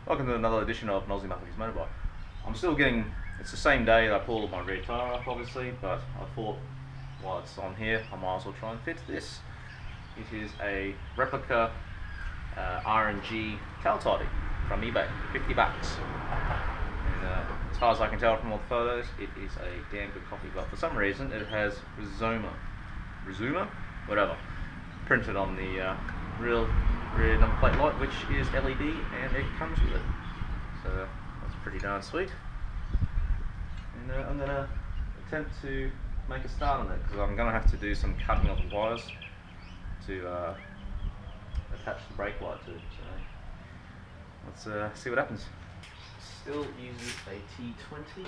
Welcome to another edition of Nosy Muffy's Motorbike. I'm still getting, it's the same day that I pulled my rear tyre off obviously, but I thought while it's on here I might as well try and fit this. It is a replica R&G tail tidy from eBay, 50 bucks. And as far as I can tell from all the photos, it is a damn good copy, but for some reason it has Rizuma, whatever, printed on the rear number plate light, which is LED, and it comes with it. So that's pretty darn sweet. And I'm going to attempt to make a start on it, because I'm going to have to do some cutting of the wires to attach the brake light to it. So let's see what happens. Still uses a T20.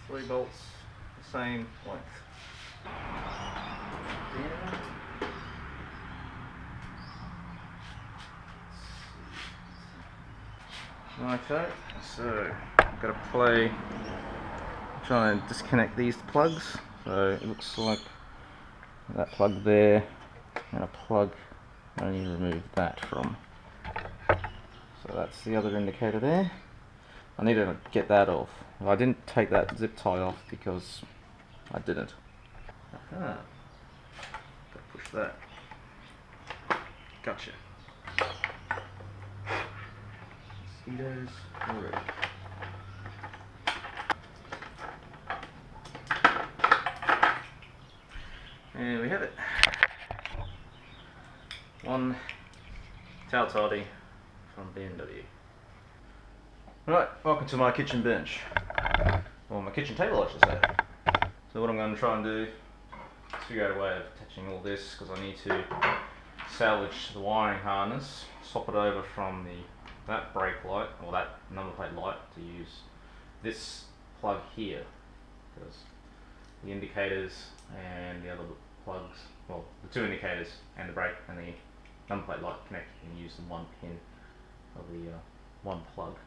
Three bolts, the same length. Okay, so I've got to play, try and disconnect these plugs. So it looks like that plug there and a plug I only removed that from. So that's the other indicator there. I need to get that off. I didn't take that zip tie off because I didn't. Gotta push that. Gotcha. Mosquitoes already. And we have it. One tail tidy from BMW. Right, welcome to my kitchen bench. Or my kitchen table, I should say. So what I'm going to try and do is figure out a way of attaching all this, because I need to salvage the wiring harness, swap it over from that brake light, or that number plate light, to use this plug here, because the indicators and the other plugs, well, the two indicators and the brake and the number plate light connect and use the one pin of the one plug.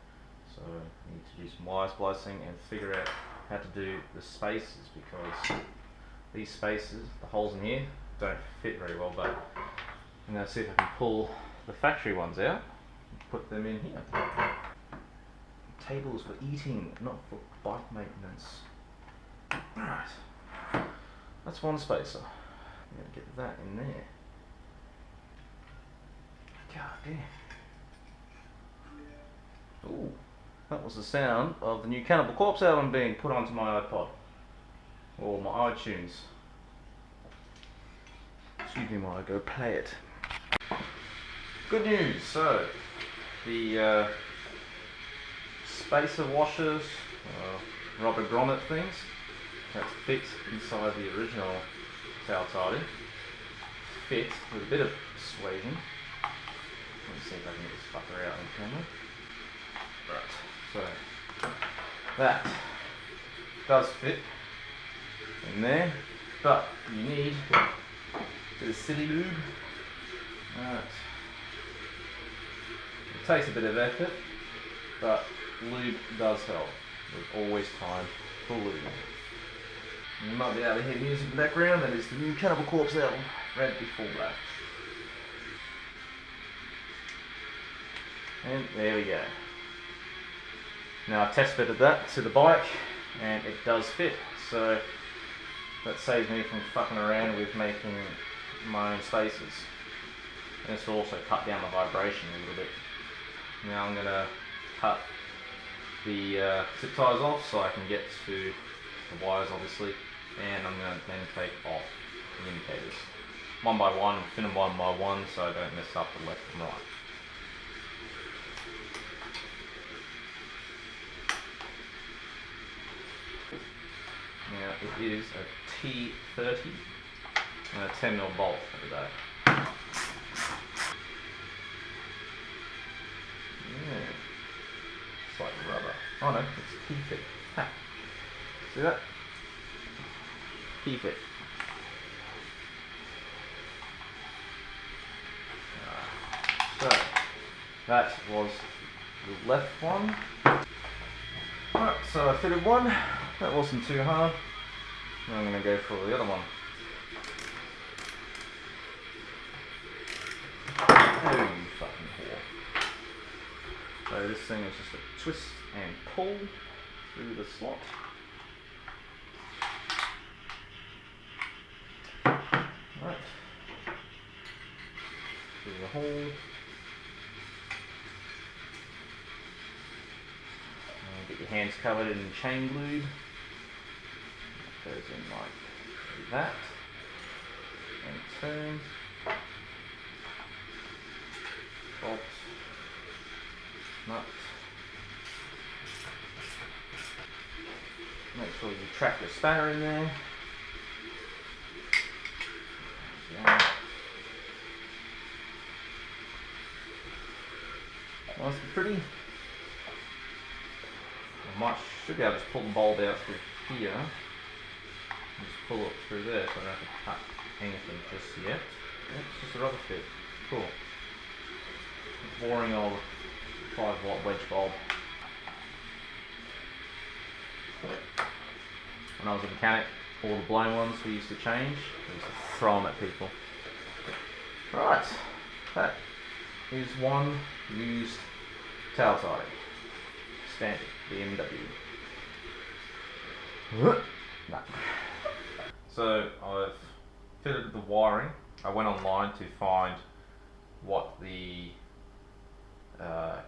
So I need to do some wire splicing and figure out how to do the spaces, because these spaces, the holes in here, don't fit very well, but I'm going to see if I can pull the factory ones out and put them in here. Tables for eating, not for bike maintenance. Alright, that's one spacer. I'm going to get that in there. God damn. Ooh. That was the sound of the new Cannibal Corpse album being put onto my iPod, or my iTunes. Excuse me while I go play it. Good news, so the spacer washers, rubber grommet things, that's fixed inside the original tail tidy, fit with a bit of persuasion. Let me see if I can get this fucker out on camera. Right. So that does fit in there, but you need a bit of silly lube. Right. It takes a bit of effort, but lube does help. There's always time for lube. You might be able to hear music in the background. That is the new Cannibal Corpse album, Red Before Black. And there we go. Now I test fitted that to the bike and it does fit, so that saves me from fucking around with making my own spaces. And this will also cut down the vibration a little bit. Now I'm going to cut the zip ties off so I can get to the wires obviously, and I'm going to then take off the indicators. One by one, fit them one by one so I don't mess up the left and right. Now it is a T30 and a 10mm bolt for the day. Yeah. It's like rubber. Oh no, it's T-fit. Ha. See that? T-fit. So, that was the left one. Alright, so I fitted one. That wasn't too hard. Now I'm going to go for the other one. Oh, you fucking whore. So this thing is just a twist and pull through the slot. Right. Through the hole. Get your hands covered in chain glue. That goes in like that. And turn. Bolt. Nut. Make sure you trap your spanner in there. Yeah. Nice and pretty. Should be able to just pull the bulb out through here. Just pull it through there, so I don't have to cut anything just yet. Yeah, it's just a rubber fit. Cool. Boring old 5-watt wedge bulb. When I was a mechanic, all the blown ones we used to change, we used to throw them at people. Right, that is one used tail tidy. Standard BMW. No. So I've fitted the wiring. I went online to find what the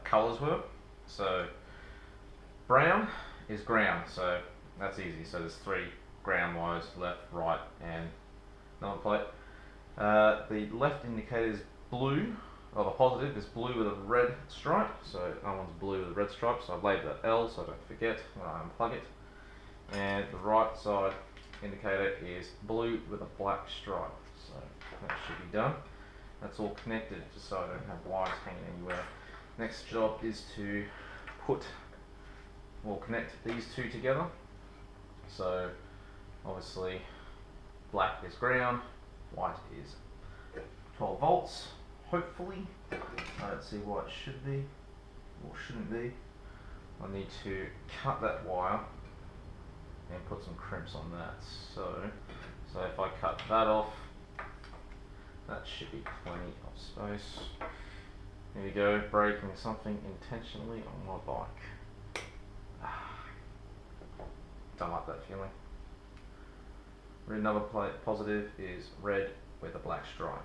colours were. So brown is ground, so that's easy. So there's 3 ground wires, left, right, and number plate. The left indicator is blue. Well, the positive is blue with a red stripe, so that one's blue with a red stripe, so I've labelled that L so I don't forget when I unplug it. And the right side indicator is blue with a black stripe, so that should be done. That's all connected, just so I don't have wires hanging anywhere. Next job is to connect these two together. So obviously black is ground, white is 12 volts. Hopefully, I don't see why it should be or shouldn't be. I need to cut that wire and put some crimps on that. So if I cut that off, that should be plenty of space. There we go, breaking something intentionally on my bike. Don't like that feeling. Another plate positive is red with a black stripe.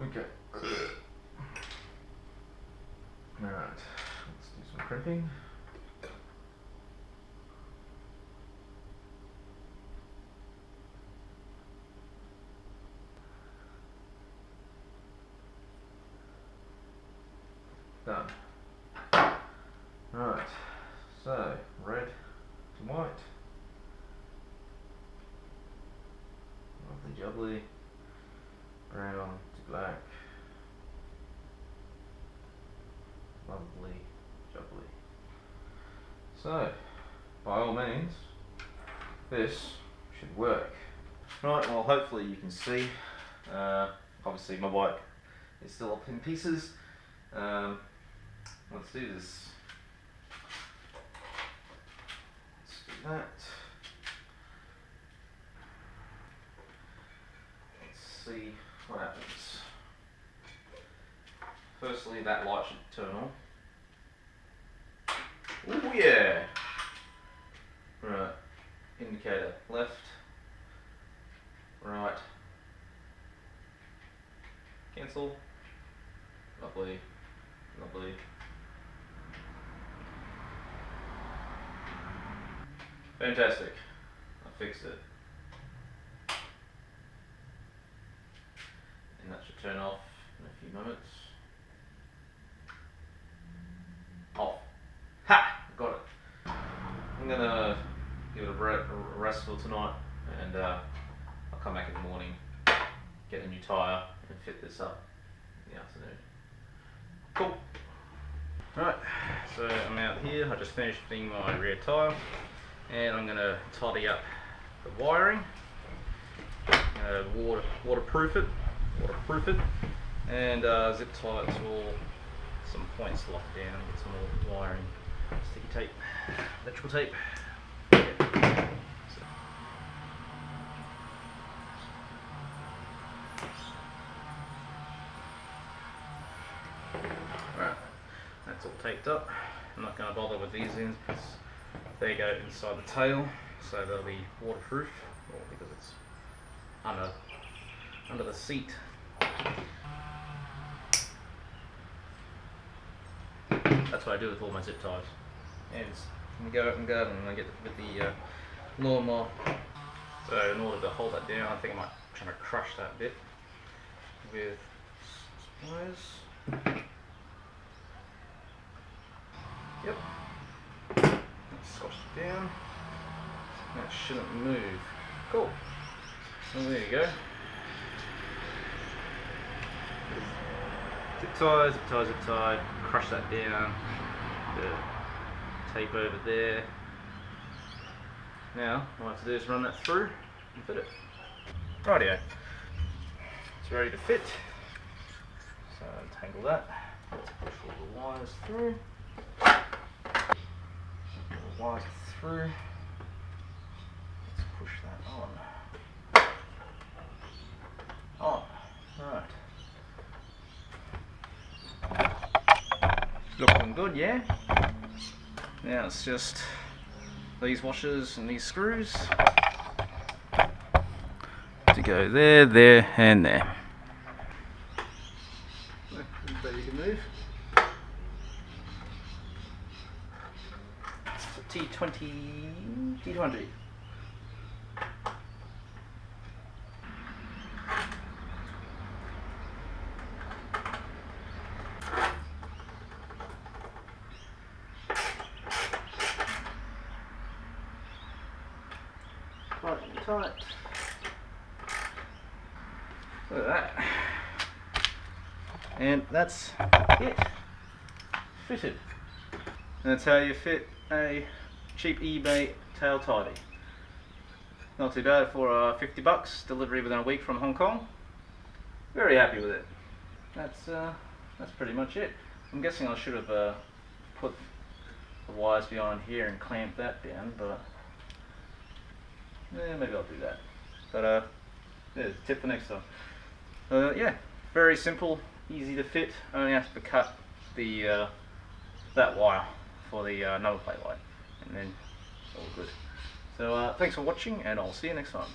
Okay. Alright, let's do some crimping. Done. Right, so red to white. Lovely jubbly. Brown to black. Lovely jubbly. So, by all means, this should work. Right, well hopefully you can see. Obviously my bike is still up in pieces. Let's do this. Let's do that. Let's see what happens. Firstly, that light should turn on. Oh yeah! Right, indicator left, right, cancel, lovely, lovely. Fantastic, I fixed it. And that should turn off in a few moments. Off. Ha! Got it. I'm gonna give it a rest for tonight, and I'll come back in the morning, get a new tyre, and fit this up in the afternoon. Cool. Alright, so I'm out here. I just finished fitting my rear tyre, and I'm gonna tidy up the wiring. Waterproof it. and zip tie it to all some points locked down and get some more wiring, sticky tape, electrical tape. Yeah. Right, that's all taped up. I'm not going to bother with these ends because they go inside the tail, so they'll be waterproof, or because it's under the seat. That's what I do with all my zip ties. And we go up and go, and I get with the lawnmower. So in order to hold that down, I think I might try to crush that bit with pliers. Yep. Squash it down. That shouldn't move. Cool. Well, there you go. Zip tie, zip tie, zip tie. Crush that down. The tape over there. Now, all I have to do is run that through and fit it. Rightio. It's ready to fit. So untangle that. Let's push all the wires through. All the wires through. Let's push that on. On. Right. Looking good, yeah? Now it's just these washers and these screws to go there, there, and there. Ready to move. T20. Quite tight. Look at that. And that's it. Fitted. And that's how you fit a cheap eBay tail tidy. Not too bad for 50 bucks, delivery within a week from Hong Kong. Very happy with it. That's pretty much it. I'm guessing I should have put the wires behind here and clamped that down, but maybe I'll do that. But there's a tip for next time. Yeah, very simple, easy to fit. Only have to cut the that wire for the number plate light, and then all good. So thanks for watching, and I'll see you next time.